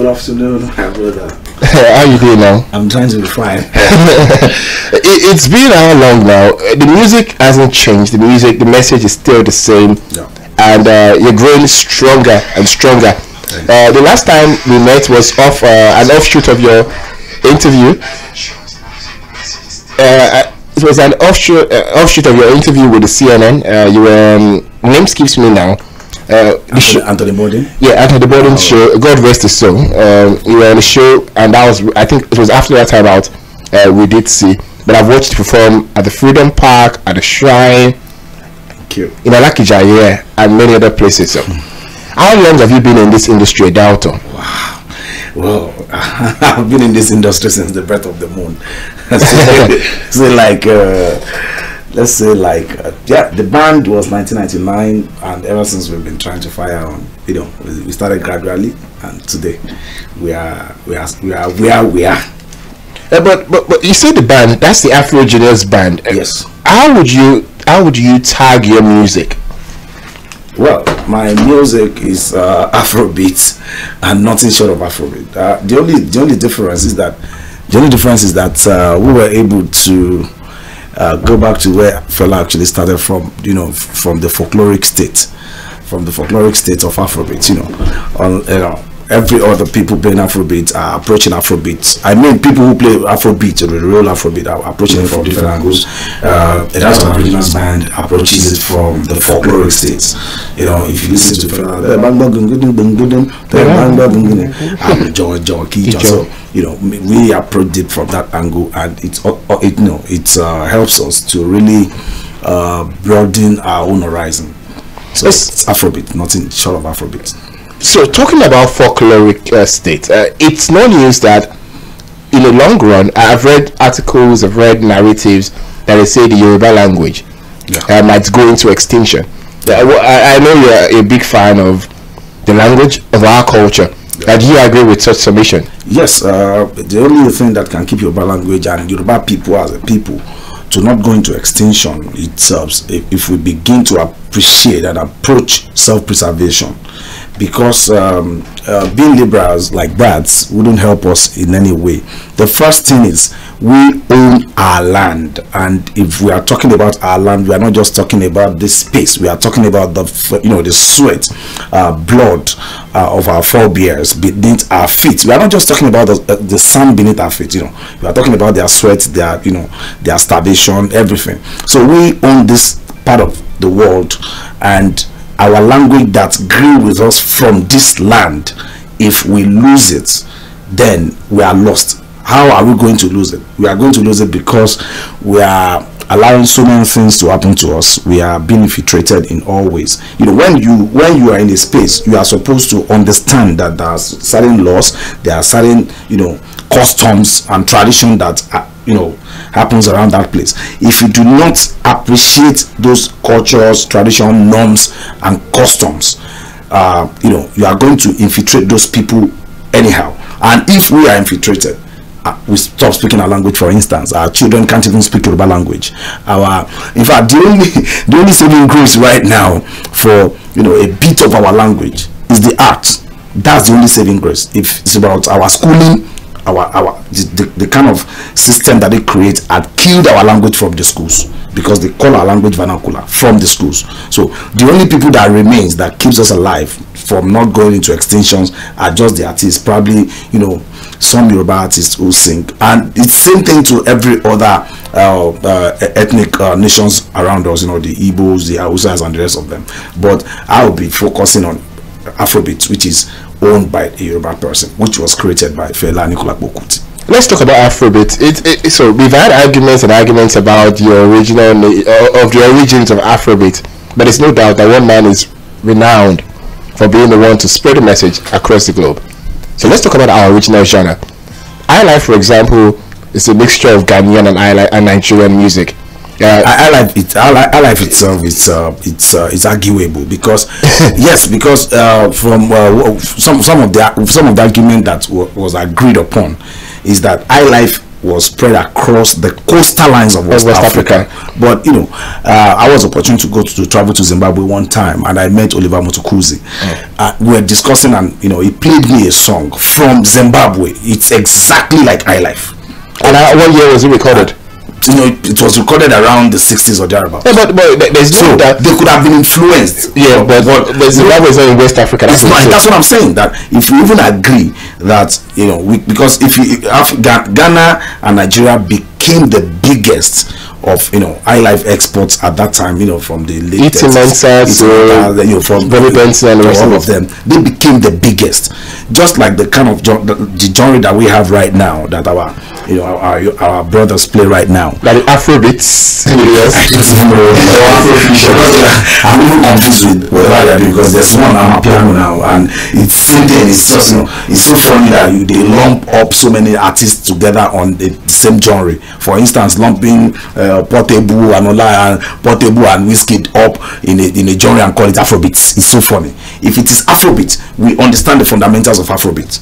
Good afternoon, my brother. How you doing now? I'm trying to be fine. It's been how long now? The music hasn't changed. The message is still the same. Yeah. And you're growing stronger and stronger. The last time we met was off an offshoot of your interview. It was an offshoot of your interview with the CNN. You were name skips me now. Anthony Borden? Yeah, Anthony Borden show. God rest his soul. You were on the show, and that was, I think it was after that Timeout we did see. But I've watched you perform at the Freedom Park, at the Shrine, Thank you. in Alakija, yeah, and many other places. So, how long have you been in this industry, Dalton? Wow. Well, I've been in this industry since the birth of the moon. Let's say the band was 1999, and ever since we've been trying to fire on. We started gradually, and today we are where we are. But you said the band, that's the Afro Genius band. Yes. How would you tag your music? Well, my music is Afrobeats and nothing short of Afrobeat. The only difference is that we were able to go back to where Fela actually started from. From the folkloric state of Afrobeat. Every other people playing Afrobeat are approaching Afrobeat. I mean, people who play Afrobeat, the real Afrobeat, are approaching it from different angles. That's an original band approaches it from the folkloric states. If you listen to Fela, we approach it from that angle, and it helps us to really broaden our own horizon. So it's Afrobeat, nothing short of Afrobeat. So talking about folkloric state, it's no news that in the long run, I've read articles, I've read narratives that they say the Yoruba language might go into extinction. I know you're a big fan of the language of our culture. Do you agree with such submission? Yes, the only thing that can keep Yoruba language and Yoruba people as a people to not go into extinction itself, if we begin to appreciate and approach self-preservation. Because being liberals like that wouldn't help us in any way. The first thing is we own our land, and if we are talking about our land, we are not just talking about this space. We are talking about the sweat, blood of our forebears beneath our feet. We are not just talking about the sand beneath our feet. We are talking about their sweat, their starvation, everything. So we own this part of the world, and our language that grew with us from this land. If we lose it, then we are lost. How are we going to lose it? We are going to lose it because we are allowing so many things to happen to us. We are being infiltrated in all ways. When you are in a space, you are supposed to understand that there are certain laws, there are certain customs and tradition that happens around that place. If you do not appreciate those cultures, tradition, norms, and customs, you are going to infiltrate those people anyhow. And if we are infiltrated, we stop speaking our language. For instance, our children can't even speak Yoruba language. In fact, the only saving grace right now for a bit of our language is the art. That's the only saving grace. If it's about our schooling, the kind of system that they create had killed our language from the schools, because they call our language vernacular from the schools. So the only people that remains that keeps us alive from not going into extinctions are just the artists, probably some Yoruba artists who sing. And it's same thing to every other ethnic nations around us, the Igbos, the Hausas, and the rest of them. But I'll be focusing on Afrobeats, which is owned by a Yoruba person, which was created by Fela Anikulapo Kuti. Let's talk about Afrobeat. So we've had arguments about your the origins of Afrobeat, but it's no doubt that one man is renowned for being the one to spread the message across the globe. So let's talk about our original genre. Highlife, for example, is a mixture of Ghanaian and Nigerian music. Highlife itself it's arguable because yes, because from some of the argument that was agreed upon is that Highlife was spread across the coastal lines of West Africa. But you know, I was opportune to travel to Zimbabwe one time, and I met Oliver Mutukuzi. We were discussing, and you know, he played me a song from Zimbabwe. It's exactly like Highlife. And what year was it recorded? You know, it was recorded around the 60s or thereabouts. Yeah, but there's no that they could have been influenced. Yeah, but Zimbabwe is not in West Africa. That's what I'm saying. That if we even agree that, you know, because if Ghana and Nigeria became the biggest of, you know, Highlife exports at that time, you know, from the late from Bobby Benson and all of them, they became the biggest. Just like the kind of the genre that we have right now, that our brothers play right now, like Afrobeats. Yes. I'm even confused with whatever they do, because there's one on piano now, and it's same thing. It's just, you know, it's so funny that they lump up so many artists together on the same genre. For instance, lumping Portable and Whiskey up in a genre and call it Afrobeats. It's so funny. If it is Afrobeat, we understand the fundamentals of Afrobeat.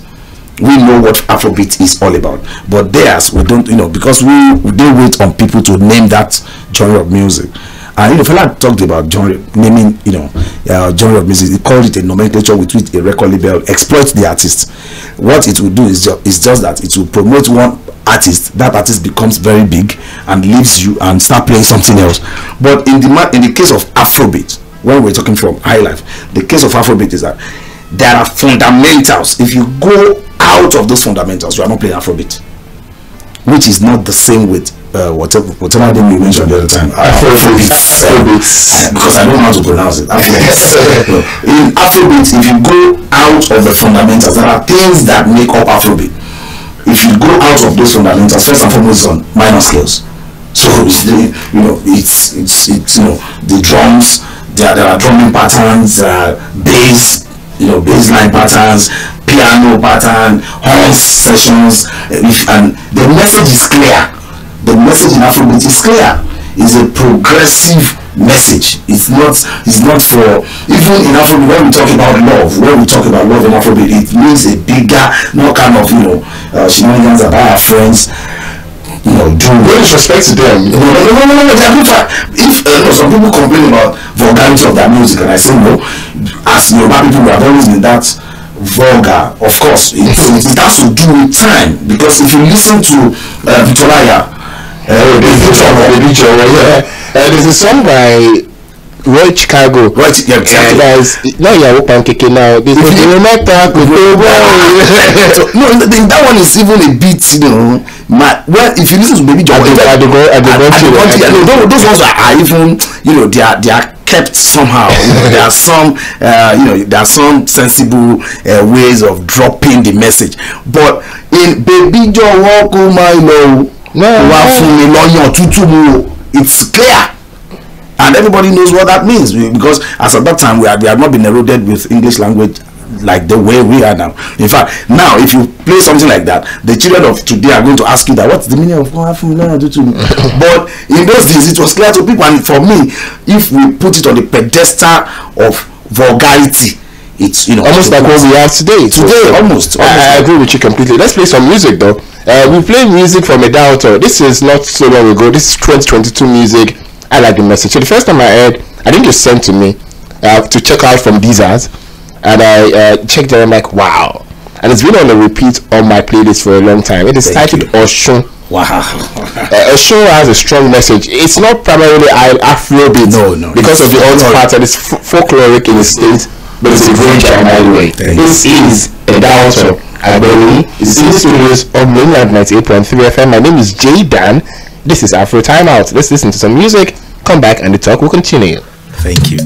We know what Afrobeat is all about. But theirs, we don't, you know, because they wait on people to name that genre of music. And you know, fella talked about genre naming, you know, genre of music. He called it a nomenclature with which a record label exploits the artist. What it will do is just that it will promote one artist. That artist becomes very big and leaves you and start playing something else. But in the case of Afrobeat, when we're talking from Highlife, the case of Afrobeat is that there are fundamentals. If you go out of those fundamentals, you are not playing Afrobeat, which is not the same with whatever name you mentioned the other time. Afrobeats. Because I don't know how to pronounce it. In Afrobeat, if you go out of the fundamentals, there are things that make up Afrobeat. If you go out of those fundamentals, first and foremost, on minor scales. So it's you know, it's you know, the drums. There are drumming patterns, bass, you know, bass line patterns, piano pattern, horn sessions, and the message is clear. The message in Afrobeat is clear. It's a progressive message. It's not for, even in Afrobeat, when we talk about love in Afrobeat, it means a bigger, not kind of, you know, shenanigans about our friends, you know, do no disrespect to them. No, if some people complain about vulgarity of their music, and I say no, as Yoruba people, we have always been that vulgar. Of course, it has to do with time, because if you listen to Victoria, there's a song by Roy Chicago. Now you're open kicking now. No, that one is even a bit, you know. Well, if you listen to Baby John, those ones are even, you know, they are kept somehow. You know, there are some, you know, there are some sensible ways of dropping the message. But in Baby John, walk on my low. It's clear, and everybody knows what that means, because as at that time we have not been eroded with English language like the way we are now. In fact, now if you play something like that, the children of today are going to ask you that what's the meaning of but in those days it was clear to people. And for me, if we put it on the pedestal of vulgarity, it's, you know, almost like what we have today. Almost. I agree with you completely. Let's play some music though. We play music from a doubter. This is not so long ago. This is 2022 music. I like the message. So the first time I heard, I think it was sent to me to check out from Deezers, and I checked it. I'm like, wow! And it's been on a repeat on my playlist for a long time. It is titled Oshun. Wow. Oshun has a strong message. It's not primarily Afrobeat, no, because of the other part, and it's folkloric in its state, but it's a great jam anyway. This is a doubter. I believe it's in the studios of Mainland 98.3 FM. My name is J Dan. This is Afro Timeout. Let's listen to some music, come back, and the talk will continue. Thank you.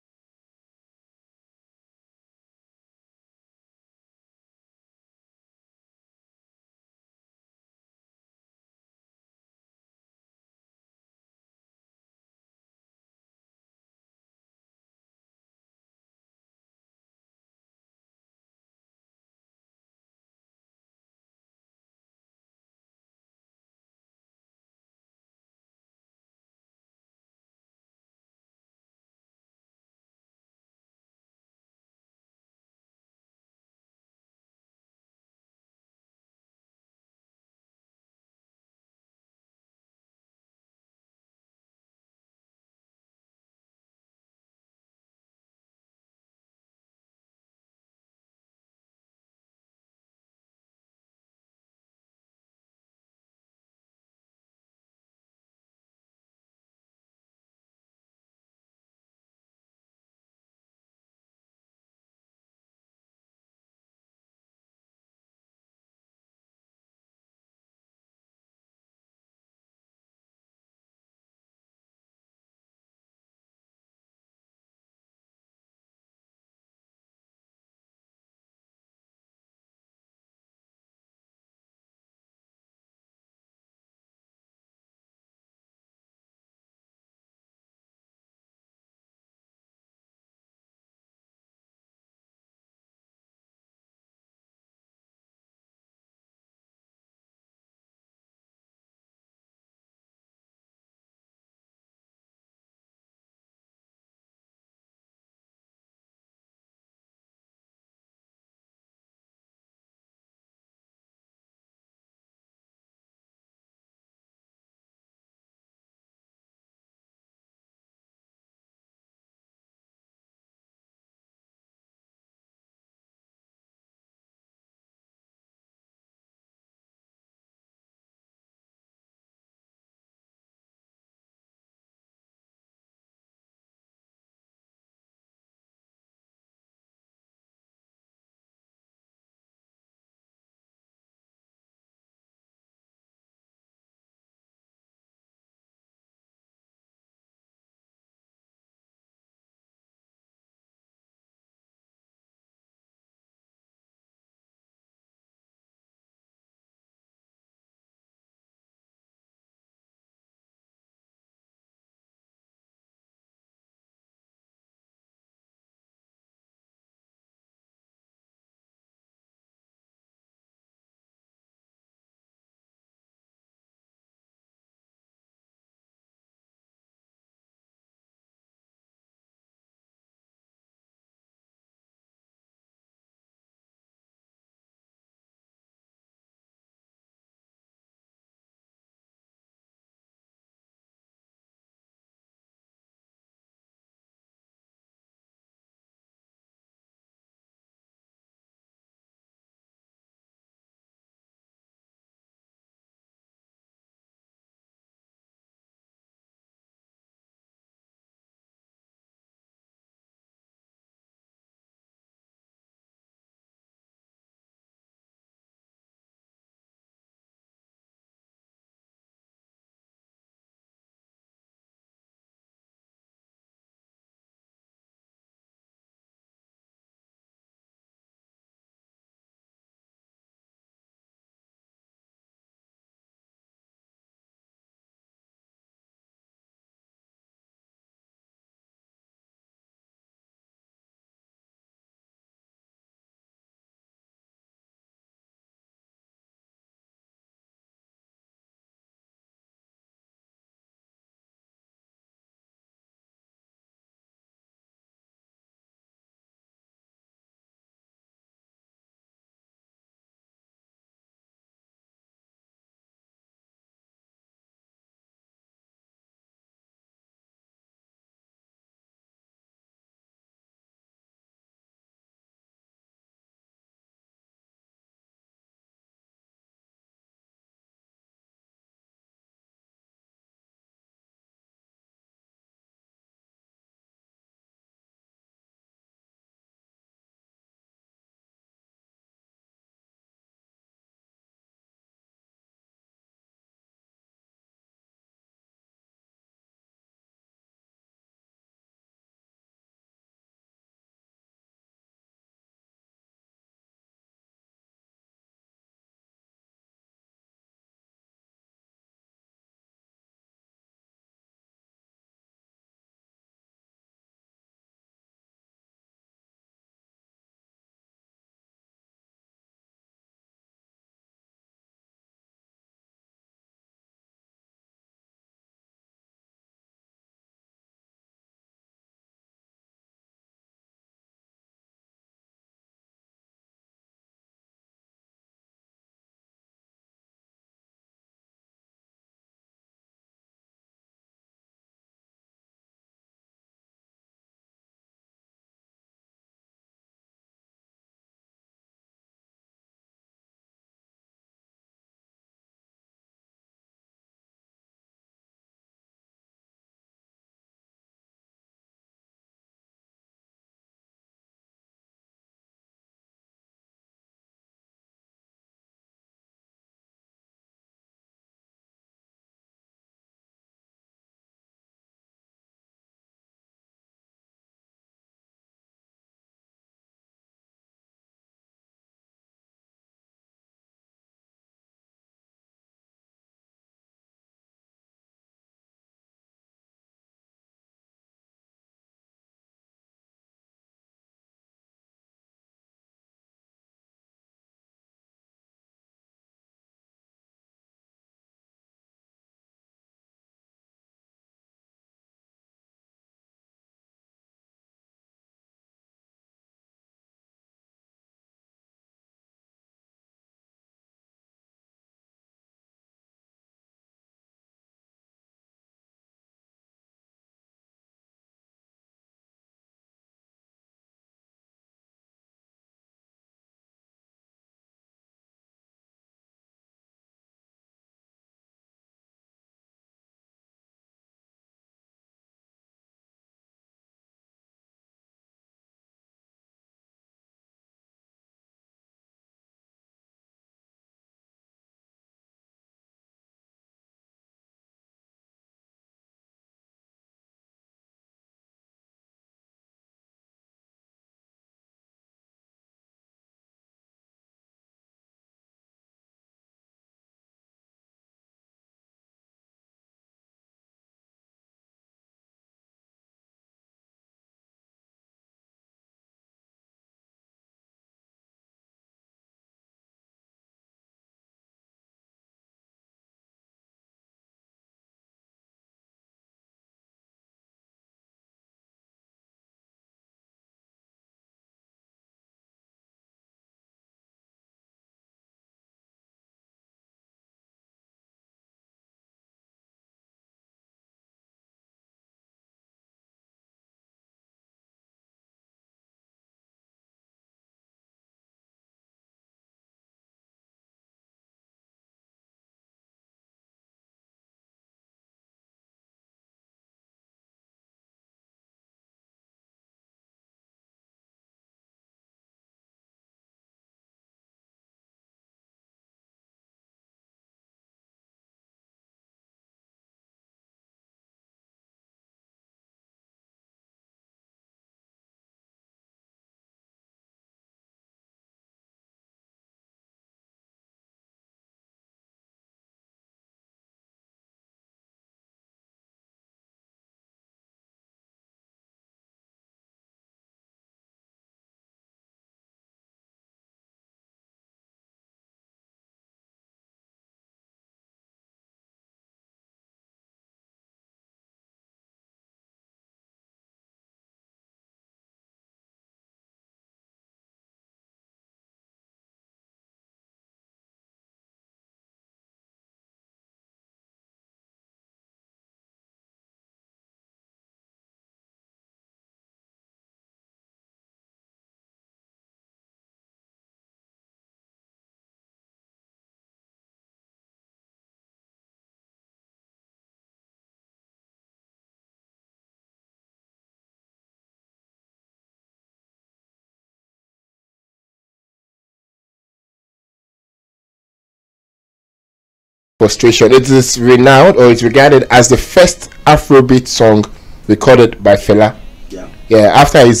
Frustration. It is renowned, or it's regarded as the first Afrobeat song recorded by Fela. Yeah, after his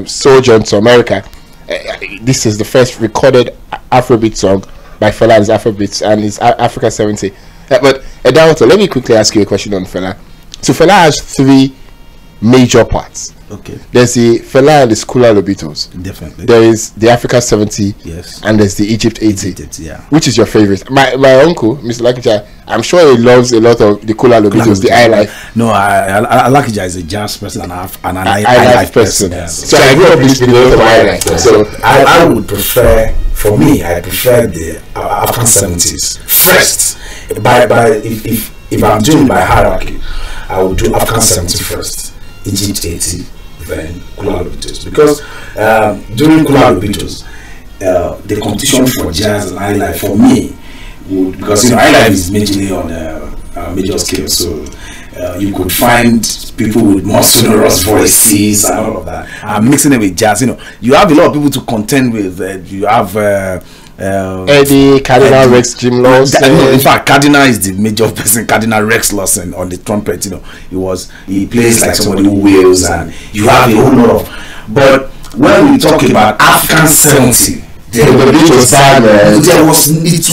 sojourn to America, this is the first recorded Afrobeat song by Fela. Is Afrobeats, and it's Africa 70. But Edaoto, let me quickly ask you a question on Fela. So Fela has 3 major parts. Okay. There's the Fela and the Skula Lobitos. Definitely. There is the Africa 70. Yes. And there's the Egypt 80. Egypt, yeah. Which is your favorite? My uncle, Mr. Lakija, I'm sure he loves a lot of the Kula Lobitos, the Highlife. No, Lakija is a jazz person and an Highlife person. Yes. So I grew up listening to a lot of Highlife. So I would prefer, for me, I prefer the African 70s first. If I'm doing my hierarchy, I would do African 70 first, Egypt 80, then Kula Lobitos. Because during Kula Lobitos, the competition for jazz and highlife for me would, because highlife is majorly on major scale, so you could find people with more sonorous voices and all of that. I'm mixing it with jazz. You have a lot of people to contend with. You have Eddie, Cardinal Rex, Jim Lawson. In fact, Cardinal is the major person. Cardinal Rex Lawson on the trumpet. He plays like somebody who wails, and you have a whole lot of. But when we talk about African 70, it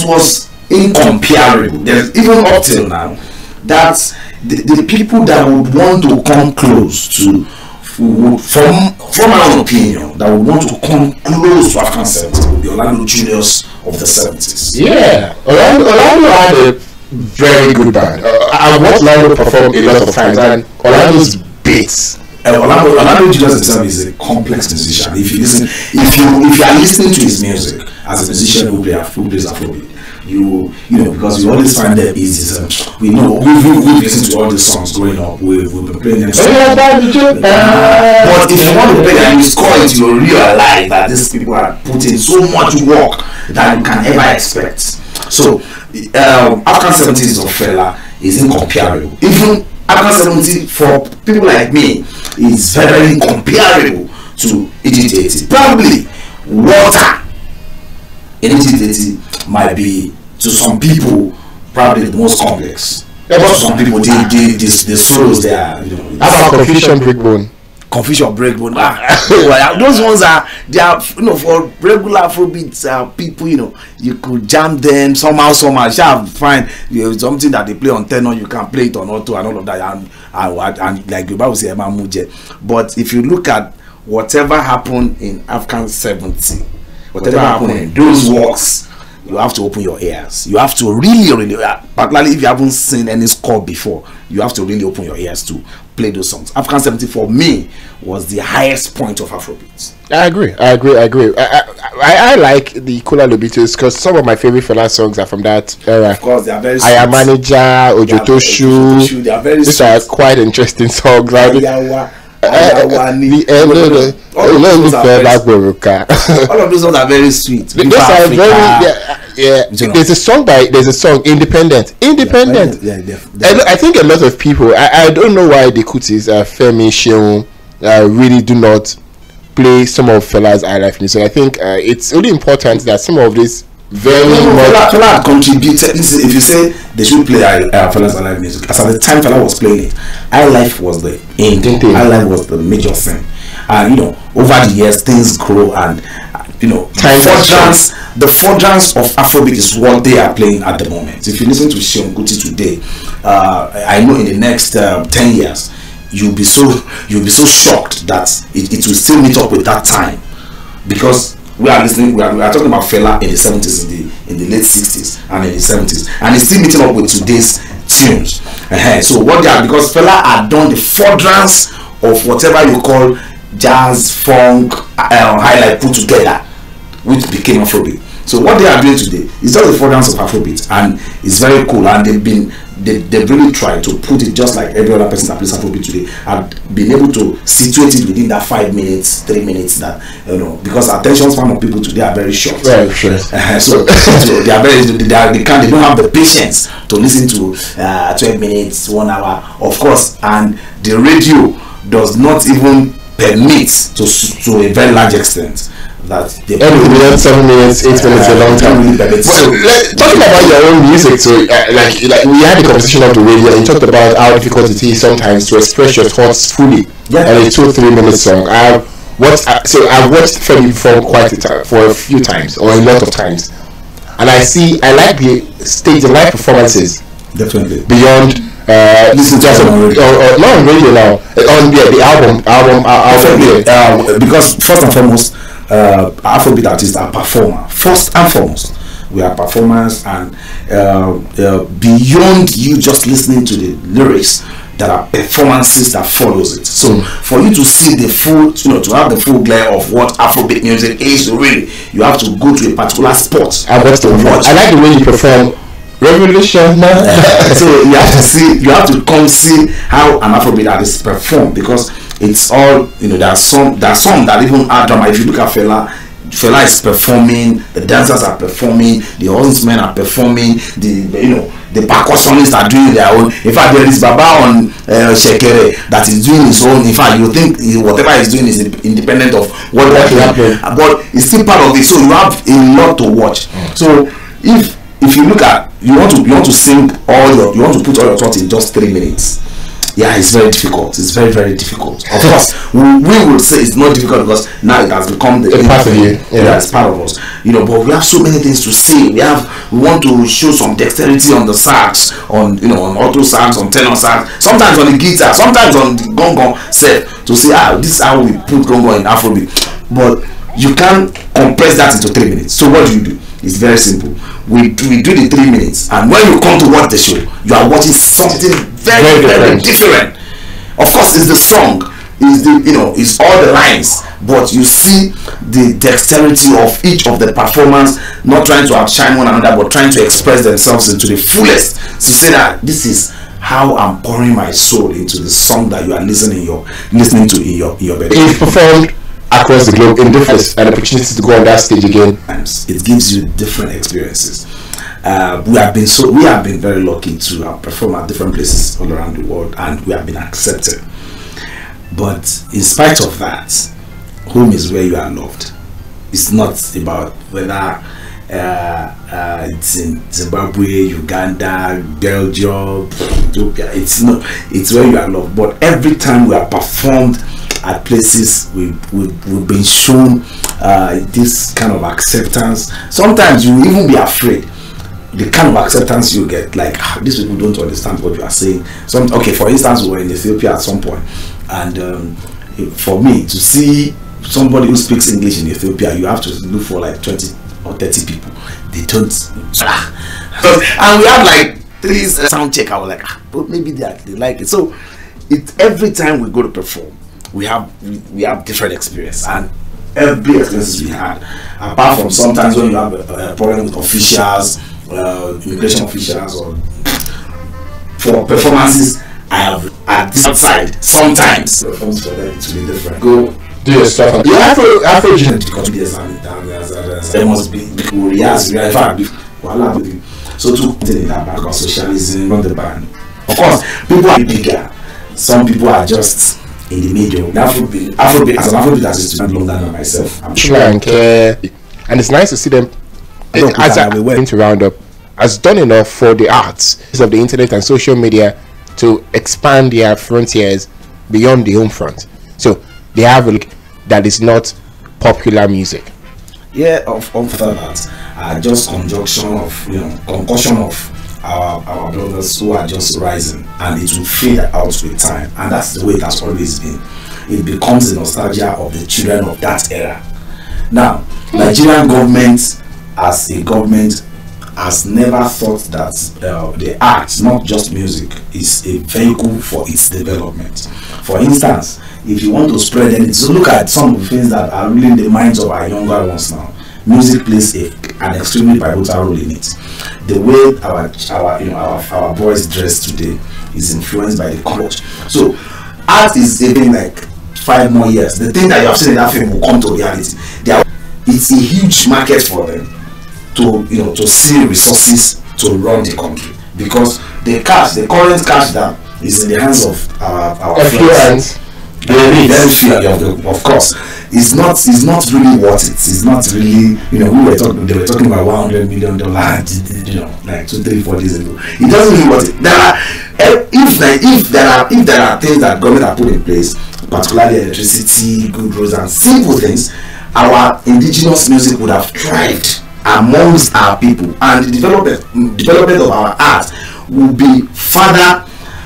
was incomparable. There's even up till now, that's the people that would want to come close to, from my own opinion, that would want to come close to African 70, the Orlando Juniors of the 70s. Yeah, Orlando had a very good band. I watched Orlando perform a lot of times, and Orlando's beats. Orlando Juniors himself is a complex musician. If you are listening to his music as a musician who plays Afrobeat, because we always find them easy. We've listened to all the songs growing up. We've been playing them. But if you want to play them, you score it, you realize that these people are putting so much work that you can ever expect. So African 70s of Fela is incomparable. Even African 70 for people like me is very incomparable to Egypt 80. Probably Water in Egypt 80 might be, to some people, probably the most complex. But some people, the solos there. How about Confusion Breakbone? Confusion Breakbone. Those ones they are for regular Afrobeats people. You could jam them somehow. Shall find something that they play on tenor, you can play it on auto and all of that. And like you about to say, but if you look at whatever happened in African 70, whatever happened in those works, you have to open your ears. You have to really, particularly if you haven't seen any score before, you have to really open your ears to play those songs. African 70 for me was the highest point of Afrobeats. I agree. I like the Kula Lobitos because some of my favorite Fela songs are from that era. Of course, they are very sweet. I Am Manager, Ojotoshu. They are very These are quite interesting songs. All of those songs are very sweet. Those are very There's a song Independent. I think a lot of people, I don't know why the Kutis, Femi, Sheun, really do not play some of Fela's Highlife music. I think it's really important that some of this Fela contributed. If you say they should play Fela's Highlife music, as at the time Fela was playing it, Highlife was the end. Highlife was the major thing. And over the years things grow, and the furtherance of Afrobeat is what they are playing at the moment. If you listen to Seun Kuti today, I know in the next 10 years you'll be so shocked that it will still meet up with that time, because we are talking about Fela in the 70s, in the late 60s and in the 70s, and it's still meeting up with today's tunes. So what they are, because Fela had done the furtherance of whatever you call jazz, funk, highlife put together, which became Afrobeat. So what they are doing today is just the furtherance of Afrobeat, and it's very cool. And they've really tried to put it just like every other person that plays Afrobeat today, and been able to situate it within that 5 minutes, 3 minutes. That because attention span of people today are very short. Very short. So they are they don't have the patience to listen to 12 minutes, 1 hour, of course. And the radio does not even permit to a very large extent that they everything beyond 7 minutes, 8 minutes, a long time. Talking about your own music, so like we had the conversation on the radio, and you talked about how difficult it is sometimes to express your thoughts fully on a 2-3 minute song. I've watched Femi perform for a few times, or a lot of times, and I like the stage and live performances. Definitely beyond this is just not on radio now, on the album because first and foremost, Afrobeat artists are performer. First and foremost, we are performers, and beyond you just listening to the lyrics, there are performances that follows it. So for you to see the full, to have the full glare of what Afrobeat music is really, you have to go to a particular spot and watch. I like the way you perform Revolution. So you have to come see how an Afrobeat artist perform, because it's all, there are some that even add drama. If you look at Fela is performing, the dancers are performing, the horsemen are performing, the percussionists are doing their own. In fact, there is Baba on Shekere that is doing his own. In fact, you think whatever he's doing is independent of what happened, but it's still part of it. So you have a lot to watch. So if you look at, you want to sing you want to put all your thoughts in just 3 minutes. Yeah, it's very difficult. It's very, very difficult. Of course, we would say it's not difficult because now it has become the part of you. Yeah, it's part of us. But we have so many things to say. We want to show some dexterity on the sax, on auto sax, on tenor sax, sometimes on the guitar, sometimes on the gong set, to say this is how we put gong in Afrobeat. But you can't compress that into 3 minutes. So what do? It's very simple. We do the 3 minutes, and when you come to watch the show, you are watching something very, very different. Of course, it's the song, it's all the lines, but you see the dexterity of each of the performers, not trying to outshine one another, but trying to express themselves into the fullest, to say that this is how I'm pouring my soul into the song that you are listening to in your bed. It's performed across the globe in different an opportunity to go on that stage again. It gives you different experiences. We have been very lucky to perform at different places all around the world, and we have been accepted. But in spite of that, home is where you are loved. It's not about whether it's in Zimbabwe, Uganda, Belgium, Ethiopia. It's not. It's where you are loved. But every time we are performed at places, we've been shown this kind of acceptance. Sometimes you will even be afraid the kind of acceptance you get, like these people don't understand what you are saying. For instance, we were in Ethiopia at some point, and for me to see somebody who speaks English in Ethiopia, you have to look for like 20 or 30 people. They don't and we have like 3 sound check. I was like, but maybe they like it. So every time we go to perform, we have different experience, and every experience we had, apart from sometimes when you have a problem with officials, immigration officials, or for performances, I have at this side sometimes performs for them to be different. Go do your stuff. The Afro there must be rehearse, in fact, so to in that back of socialism, not the band. Of course, people are bigger. Some people are just in the medium. Afrobeat as an Afrobeat artist, to longer than myself. I'm sure. And it's nice to see them. As we went to round up, has done enough for the arts of the internet and social media to expand their frontiers beyond the home front. So they have a look that is not popular music. Yeah, of that, just concussion of our brothers who are just rising, and it will fade out with time, and that's the way it has always been. It becomes the nostalgia of the children of that era. Now, Nigerian government as a government has never thought that the arts, not just music, is a vehicle for its development. For instance, if you want to spread it, so look at some of the things that are really in the minds of our younger ones now. Music plays an extremely pivotal role in it. The way our boys dress today is influenced by the culture. So art is even like 5 more years. The thing that you have seen in that film will come to reality. It's a huge market for them to see resources to run the country, because the current cash that is in the hands of our friends, very few of course. it's not really worth it. It's not really, you know, they were talking about $100 million, you know, like 2, 3, 4 days ago. It doesn't really worth it. If there are things that government have put in place, particularly electricity, good roads, and simple things, our indigenous music would have thrived amongst our people, and the development of our art will be further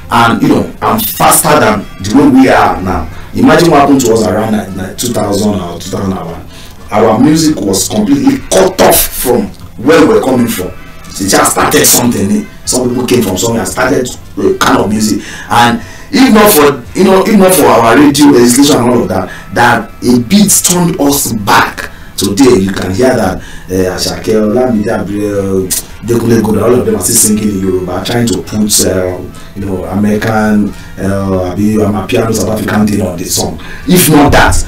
and, you know, and faster than the way we are now. Imagine what happened to us around 2000 or 2001. Our music was completely cut off from where we were coming from. They just started something. Some people came from somewhere and started a kind of music, and if not for our radio legislation and all of that, that a bit turned us back. Today you can hear that Ashake, Olamide Abreu, Dekule Gold, all of them are still singing in Yoruba, trying to put you know, American piano South African thing on the song. If not that,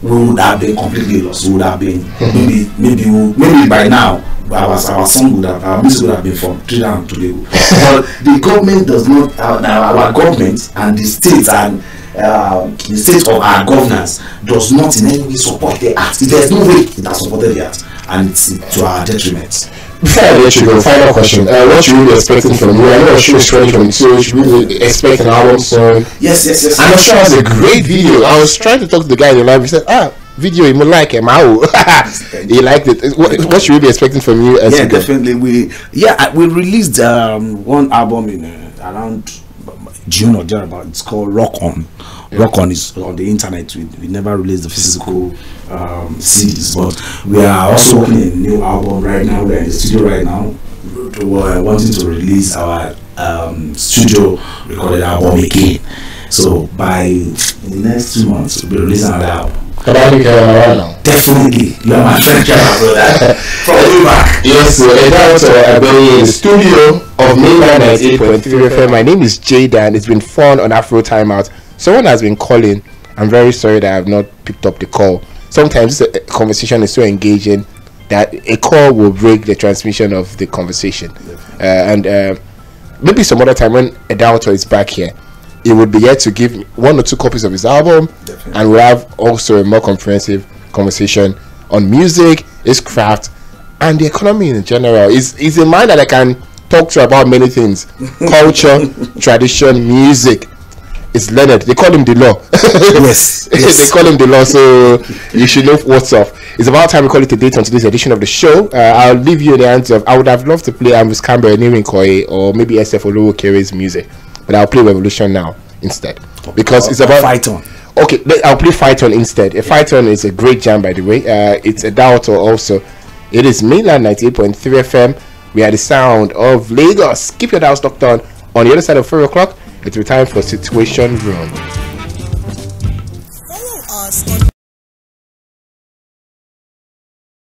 we would have been completely lost. We would have been maybe by now our song would have, our music would have been from Trinidad to Tobago. But the government does not, our government and the states and the state of our governance does not in any way support the arts. There's no way it has supported the arts, and it's to our detriment. Before I let you go, final question. What should we be expecting from you? I know a show is 2022. Should we expect an album soon? Yes. I'm sure it has a great video. I was trying to talk to the guy in the live. He said, video, he like him. He liked it. What should we be expecting from you? Yeah, definitely. We released one album in around June or thereabout. It's called Rock On. Yeah. Rock On is on the internet. We never released the physical CDs, but we are also working a new album right now. We're in the studio right now, wanting to release our studio recorded album again. So by in the next 2 months, we'll be releasing another album. Definitely, you are my friend, brother. From way back. Yes, so that's in the studio of Mainland 98.3 FM. My name is Jaydan. It's been fun on Afro Timeout. Someone has been calling. I'm very sorry that I have not picked up the call. Sometimes the conversation is so engaging that a call will break the transmission of the conversation. And maybe some other time when a doubter is back here, he would be here to give 1 or 2 copies of his album. Definitely. And we'll have also a more comprehensive conversation on music, his craft, and the economy in general. He's a man that I can talk to about many things. Culture, tradition, music. It's Leonard. They call him the law. Yes. They call him the law, so you should know what's up. It's about time we call it a date on today's edition of the show. I'll leave you in the hands of, I would have loved to play Ambrose Campbell, Nirin Koye, or maybe SF Olowo Kere's music, but I'll play Revolution now instead, because it's about Phaeton. Okay, I'll play Phaeton instead. Phaeton is a great jam, by the way. It's a doubter also. It is Mainland 98.3 FM. We are the sound of Lagos. Keep your dials locked on. On the other side of 4 o'clock, it's time for Situation Room.